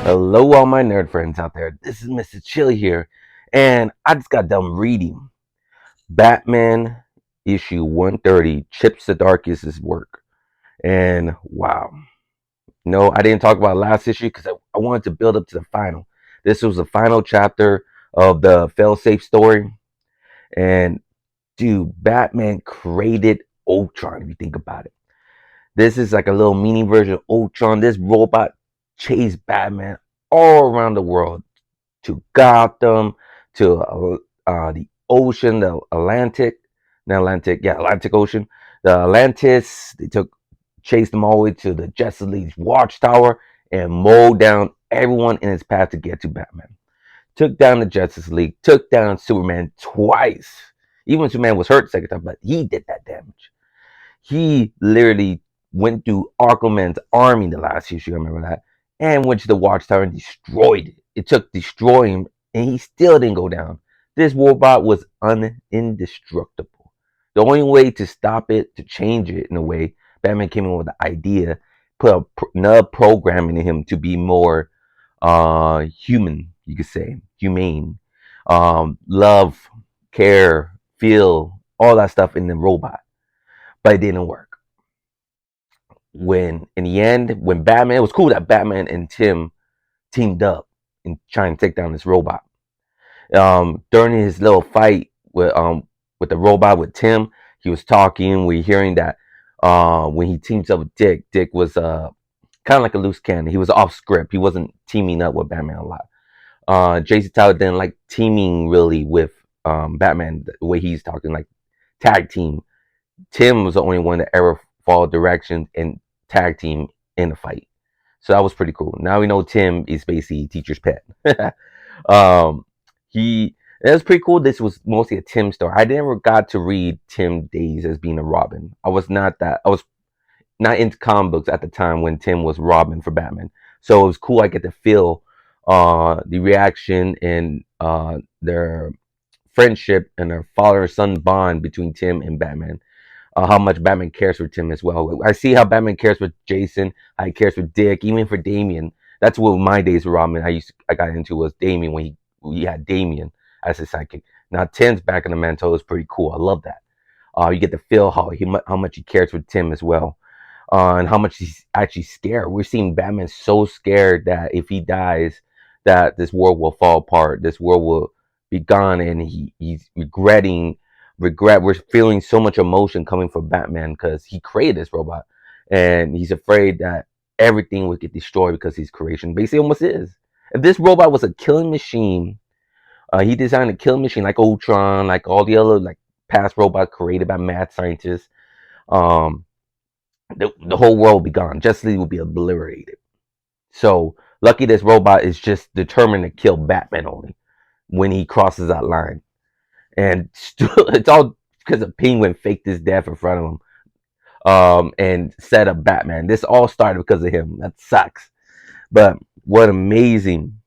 Hello, all my nerd friends out there. This is Mr. Chill here, and I just got done reading Batman issue 130, Chip Zdarsky's work. And wow, no, I didn't talk about last issue because I wanted to build up to the final. This was the final chapter of the failsafe story, and dude, Batman created Ultron. If you think about it, this is like a little mini version of Ultron. This robot chased Batman all around the world to Gotham, to the ocean, the Atlantic, not Atlantic, yeah, Atlantic Ocean, the Atlantis. They chased them all the way to the Justice League's Watchtower and mowed down everyone in its path to get to Batman. Took down the Justice League, took down Superman twice. Even Superman was hurt the second time, but he did that damage. He literally went through Aquaman's army the last issue, I remember that, and went to the Watchtower and destroyed it. It took destroying him, and he still didn't go down. This robot was indestructible. The only way to stop it, to change it in a way, Batman came in with the idea, put another program in him to be more human, you could say, humane, love, care, feel, all that stuff in the robot, but it didn't work. When in the end, when Batman, it was cool that Batman and Tim teamed up and trying to take down this robot. During his little fight with the robot with Tim, he was talking. We're hearing that when he teams up with Dick, Dick was kind of like a loose cannon. He was off script. He wasn't teaming up with Batman a lot. Jason Todd didn't like teaming really with Batman the way he's talking, like tag team. Tim was the only one that ever followed directions and tag team in a fight. So that was pretty cool. Now we know Tim is basically teacher's pet. um, it was pretty cool. This was mostly a Tim story. I never got to read Tim Days as being a Robin. I was not into comic books at the time when Tim was Robin for Batman. So it was cool. I get to feel the reaction and their friendship and their father-son bond between Tim and Batman. How much Batman cares for Tim as well. I see how Batman cares for Jason, how he cares for Dick, even for Damian. That's what my days with Robin I got into was Damian when he had Damian as his sidekick. Now Tim's back in the mantle is pretty cool. I love that. You get to feel how much he cares for Tim as well, and how much he's actually scared. We're seeing Batman so scared that if he dies, that this world will fall apart. This world will be gone, and he's regret. We're feeling so much emotion coming from Batman because he created this robot, and he's afraid that everything would get destroyed because his creation basically almost is. If this robot was a killing machine, he designed a killing machine like Ultron, like all the other like past robots created by mad scientists. Um, the whole world would be gone. Justice League would be obliterated. So lucky this robot is just determined to kill Batman only when he crosses that line. And it's all because a penguin faked his death in front of him, and set up Batman. This all started because of him. That sucks. But what amazing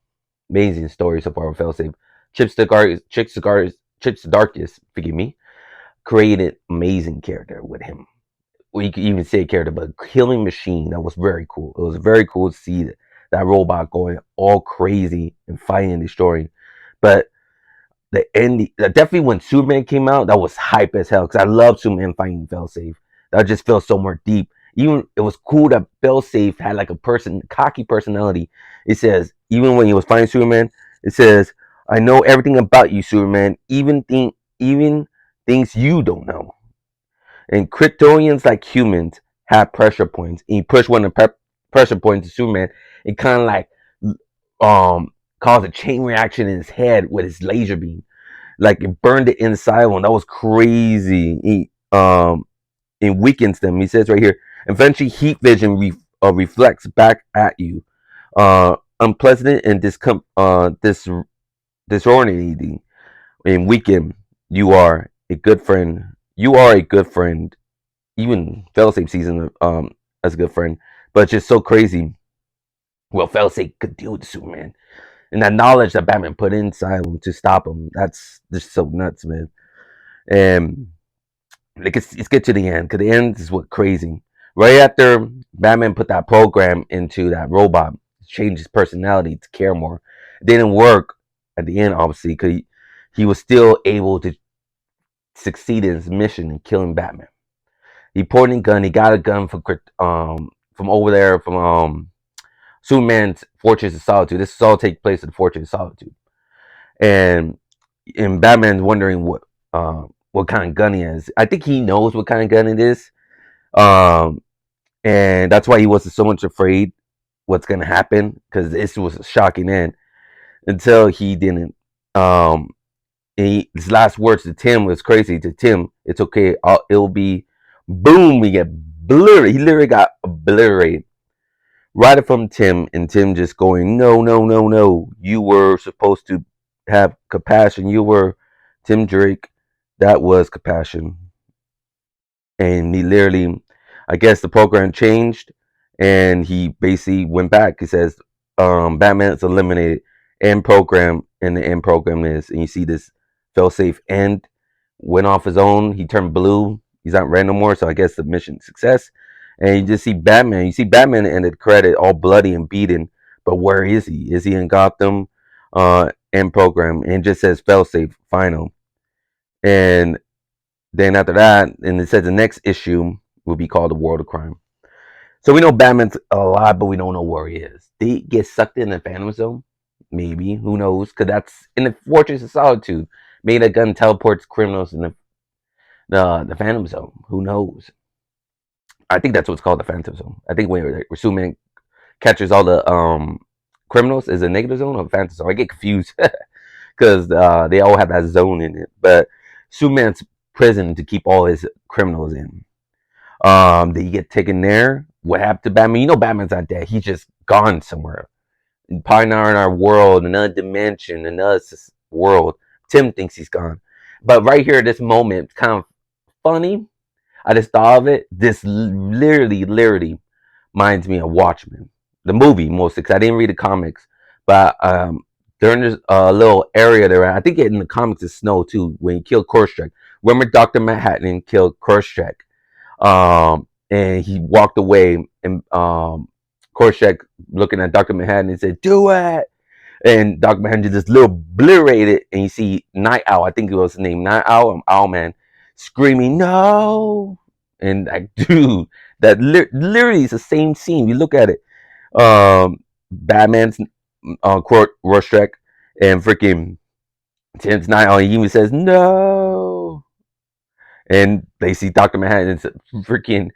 story so far with Failsafe. Chip Zdarsky, forgive me, created amazing character with him. Well, you could even say character, but killing machine. That was very cool. It was very cool to see that robot going all crazy and fighting and destroying. But the end, definitely when Superman came out, that was hype as hell because I love Superman fighting Failsafe. That just felt so more deep. Even it was cool that Failsafe had like a cocky personality. It says even when he was fighting Superman, it says, "I know everything about you, Superman. Even things you don't know." And Kryptonians, like humans, have pressure points. And he pushed one of the pressure points to Superman. It kind of like um caused a chain reaction in his head with his laser beam. Like it burned the inside one. That was crazy. It weakens them. He says right here, eventually heat vision reflects back at you. Unpleasant and disorientating and weaken. You are a good friend. You are a good friend. Even Failsafe season as a good friend. But it's just so crazy. Well, Failsafe could deal with Superman. And that knowledge that Batman put inside him to stop him, that's just so nuts, man. And let's get to the end, because the end is what crazy. Right after Batman put that program into that robot, change his personality to care more. It didn't work at the end, obviously, because he was still able to succeed in his mission in killing Batman. He pointed a gun. He got a gun from over there from Superman's Fortress of Solitude. This all take place in the Fortress of Solitude, and Batman's wondering what kind of gun he has. I think he knows what kind of gun it is, um, and that's why he wasn't so much afraid what's gonna happen, because this was a shocking end until he didn't. His last words to Tim was crazy. To Tim, it's okay. It'll be boom. We get obliterated. He literally got obliterated right from Tim, and Tim just going, no, no, no, no. You were supposed to have compassion. You were Tim Drake. That was compassion. And he literally, I guess the program changed, and he basically went back. He says, Batman is eliminated. End program, and the end program is, and you see this fail-safe end, went off his own. He turned blue. He's not red no more, so I guess the mission success. And you just see Batman. You see Batman in the credit, all bloody and beaten. But where is he? Is he in Gotham? End program, and it just says fail-safe final. And then after that, and it says the next issue will be called The World of Crime. So we know Batman's alive, but we don't know where he is. Did he get sucked in the Phantom Zone? Maybe. Who knows? Because that's in the Fortress of Solitude. Maybe that gun teleports criminals in the Phantom Zone. Who knows? I think that's what's called the Phantom Zone. I think where Superman catches all the criminals is a negative zone or a Phantom Zone. I get confused because they all have that zone in it. But Superman's prison to keep all his criminals in. Did he get taken there? What happened to Batman? You know Batman's not dead. He's just gone somewhere. Probably not in our world, another dimension, another world. Tim thinks he's gone. But right here at this moment, it's kind of funny. I just thought of it. This literally reminds me of Watchmen. The movie, mostly, because I didn't read the comics. But during this little area there, I think in the comics it's Snow, too, when he killed Korshak. Remember Dr. Manhattan killed Korshak? And he walked away, and Korshak looking at Dr. Manhattan and said, do it. And Dr. Manhattan just little obliterated, and you see Night Owl, I think it was his name, Night Owl, Owlman, screaming, no. And like, dude, that literally is the same scene. You look at it. Batman's Rorschach and freaking Tim's Night Owl, he even says, no. And they see Dr. Manhattan's freaking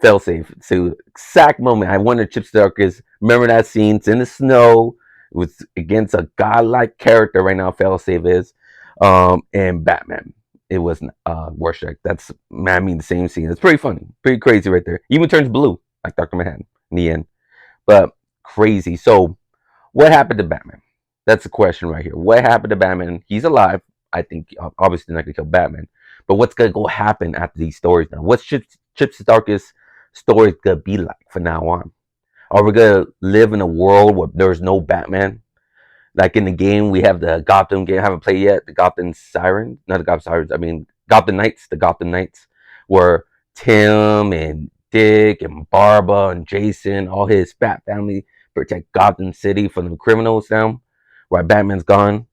fail-safe. So exact moment. I wonder Chip Zdarsky, remember that scene? It's in the snow. It was against a godlike character right now, fail-safe is. And Batman. It was Rorschach. That's, I mean, the same scene. It's pretty funny. Pretty crazy right there. Even turns blue, like Dr. Manhattan in the end. But crazy. So what happened to Batman? That's the question right here. What happened to Batman? He's alive. I think obviously not gonna kill Batman, but what's gonna go happen after these stories now? What's Chip Zdarsky's story gonna be like from now on? Are we gonna live in a world where there's no Batman? Like in the game, we have the Gotham game. I haven't played yet. The Gotham Sirens, not the Gotham Sirens. I mean Gotham Knights. The Gotham Knights, where Tim and Dick and Barbara and Jason, all his Bat family, protect Gotham City from the criminals now, while Batman's gone.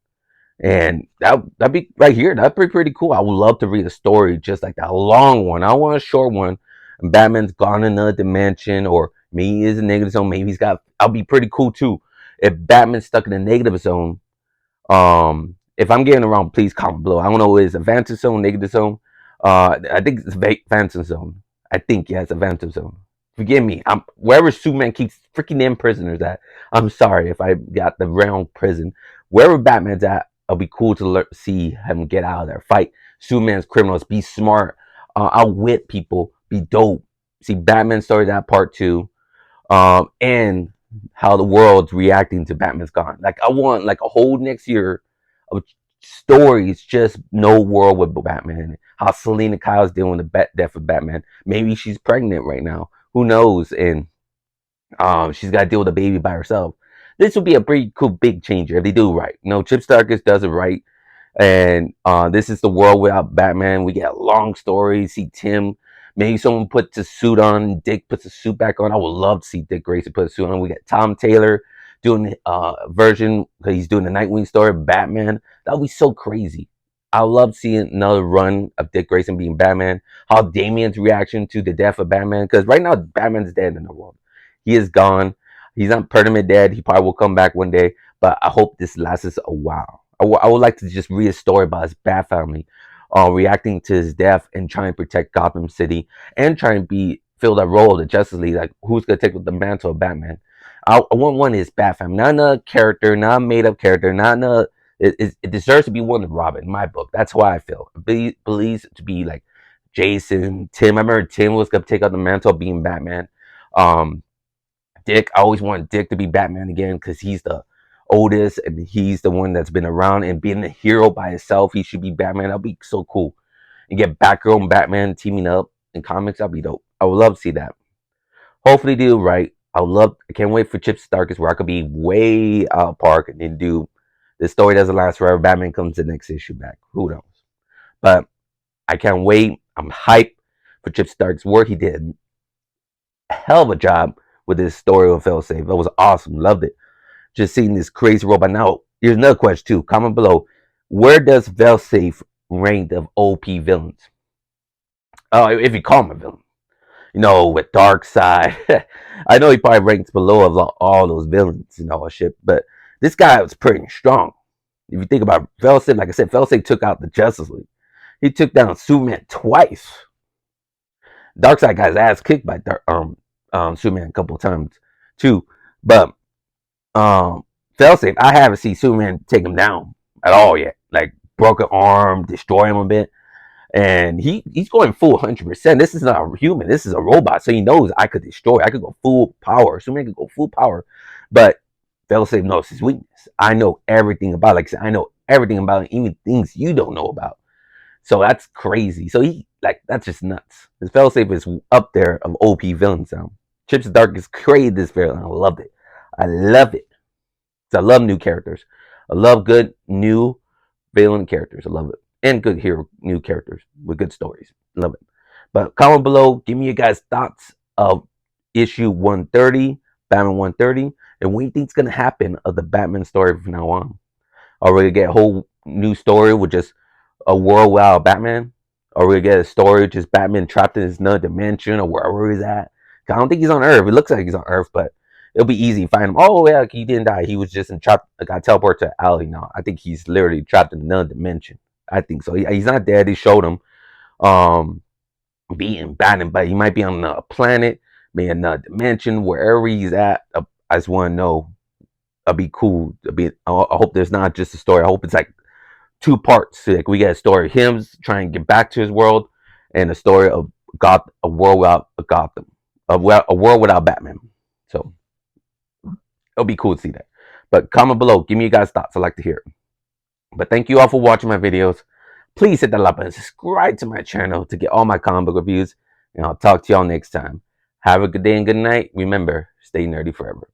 And that'd be right here. That'd be pretty cool. I would love to read a story just like that, a long one. I don't want a short one. And Batman's gone in another dimension, or maybe he's in a negative zone. Maybe he's got. I'll be pretty cool too. If Batman's stuck in a negative zone, if I'm getting around, please comment below. I don't know what it is, a Phantom Zone, negative zone. I think it's a Phantom Zone. I think, yeah, it's a Phantom Zone. Forgive me. I'm wherever Superman keeps freaking them prisoners at. I'm sorry if I got the wrong prison. Wherever Batman's at, it'll be cool to see him get out of there. Fight Superman's criminals. Be smart. Outwit people. Be dope. See Batman story, that part too. And how the world's reacting to Batman's gone. Like I want like a whole next year of stories, just no world with Batman. How Selena Kyle's dealing with the death of Batman. Maybe she's pregnant right now. Who knows? And she's got to deal with a baby by herself. This would be a pretty cool big changer if they do right. You know, Chip Zdarsky does it right. And this is the world without Batman. We get a long story. See Tim Maybe someone puts a suit on, Dick puts a suit back on. I would love to see Dick Grayson put a suit on. We got Tom Taylor doing a version, he's doing the Nightwing story, Batman. That would be so crazy. I love seeing another run of Dick Grayson being Batman. How Damian's reaction to the death of Batman, because right now Batman's dead in the world. He is gone. He's not permanent dead. He probably will come back one day, but I hope this lasts a while. I would like to just read a story about his Bat family, reacting to his death and trying to protect Gotham City and trying to fill that role of the Justice League. Like, who's gonna take the mantle of Batman? I want one of his Bat family, not a character, not a made up character, not a. It deserves to be one of Robin in my book. That's why I feel. It believes to be like Jason, Tim. I remember Tim was gonna take out the mantle of being Batman. Um, Dick, I always want Dick to be Batman again because he's the oldest and he's the one that's been around and being a hero by himself. He should be Batman. That'd be so cool. And get Batgirl and Batman teaming up in comics. That'd be dope. I would love to see that. Hopefully, they do right. I can't wait for Chip Zdarsky where I could be way out of park and then do the story doesn't last forever. Batman comes to the next issue back. Who knows? But I can't wait. I'm hyped for Chip Zdarsky's work. He did a hell of a job with this story of Failsafe. That was awesome. Loved it. Just seeing this crazy robot. Now, here's another question too. Comment below. Where does Failsafe rank of OP villains? If you call him a villain. With Darkseid. I know he probably ranks below of all those villains and all that shit, but this guy was pretty strong. If you think about Failsafe, like I said, Failsafe took out the Justice League. He took down Superman twice. Darkseid got his ass kicked by Superman a couple of times too, but Failsafe, I haven't seen Superman take him down at all yet. Like, broke an arm, destroy him a bit. And he's going full 100%. This is not a human. This is a robot. So he knows I could destroy. I could go full power. Superman could go full power. But Failsafe knows his weakness. I know everything about it. Like I said, I know everything about it, even things you don't know about. So that's crazy. So that's just nuts. His Failsafe is up there of OP villains now. Chip Zdarsky created this villain. I loved it. I love it. I love new characters. I love good new villain characters. I love it. And good hero new characters with good stories. Love it. But comment below. Give me your guys' thoughts of issue 130, Batman 130, and what you think is going to happen of the Batman story from now on. Are we going to get a whole new story with just a world without Batman? Or are we going to get a story with just Batman trapped in his another dimension or wherever he's at? I don't think he's on Earth. It looks like he's on Earth, but it'll be easy to find him. Oh, yeah, he didn't die. He was just trapped. Got teleported to Alley now. I think he's literally trapped in another dimension. I think so. He's not dead. They showed him being Batman, but he might be on a planet, maybe another dimension, wherever he's at. I just want to know. It'll be cool. I hope there's not just a story. I hope it's like two parts. Like we get a story of him trying to get back to his world, and a story of a world without Gotham, a world without Batman. So it'll be cool to see that. But comment below. Give me your guys' thoughts. I'd like to hear it. But thank you all for watching my videos. Please hit that like button. Subscribe to my channel to get all my comic book reviews. And I'll talk to y'all next time. Have a good day and good night. Remember, stay nerdy forever.